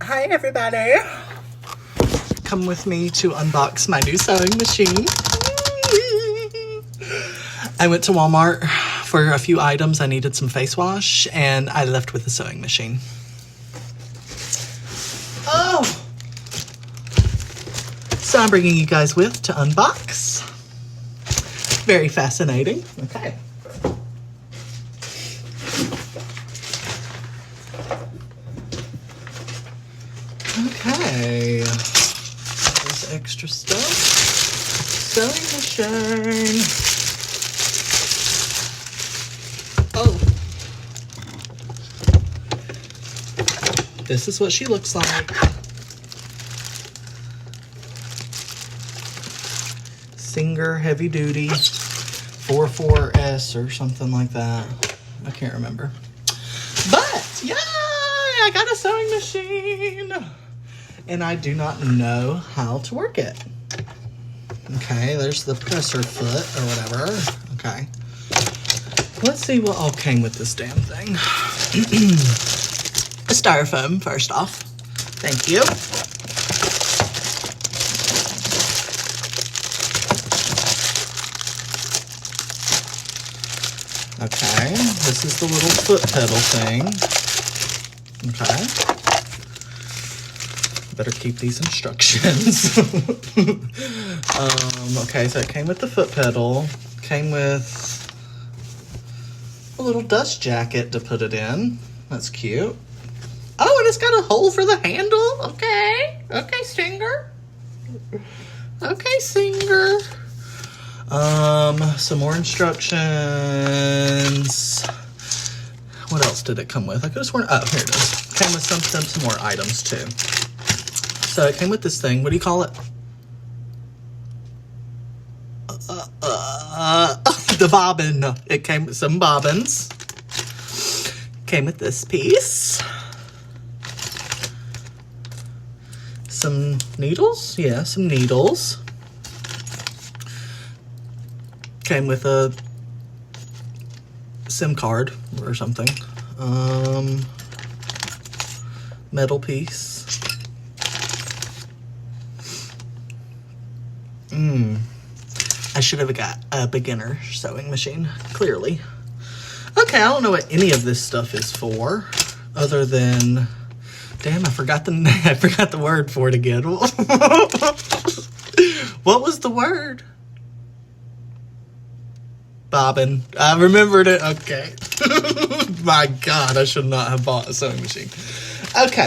Hi everybody. Come with me to unbox my new sewing machine. I went to Walmart for a few items. I needed some face wash and I left with a sewing machine. Oh! So I'm bringing you guys with to unbox. Very fascinating. Okay. Okay, there's extra stuff. Sewing machine. Oh. This is what she looks like. Singer heavy duty 44S or something like that. I can't remember. But, yay! I got a sewing machine! And I do not know how to work it. Okay, there's the presser foot or whatever. Okay. Let's see what all came with this damn thing. A styrofoam, first off. Thank you. Okay, this is the little foot pedal thing. Okay. Better keep these instructions. Okay, so it came with the foot pedal. Came with a little dust jacket to put it in. That's cute. Oh, and it's got a hole for the handle. Okay. Okay, Singer. Okay, Singer. Some more instructions. What else did it come with? I could have sworn, oh, here it is. Came with some more items too. So it came with this thing. What do you call it? The bobbin. It came with some bobbins. Came with this piece. Some needles. Yeah, some needles. Came with a SIM card or something. Metal piece. I should have got a beginner sewing machine, clearly. Okay, I don't know what any of this stuff is for, other than, damn, I forgot the word for it again. What was the word? Bobbin. I remembered it. Okay. My God, I should not have bought a sewing machine. Okay.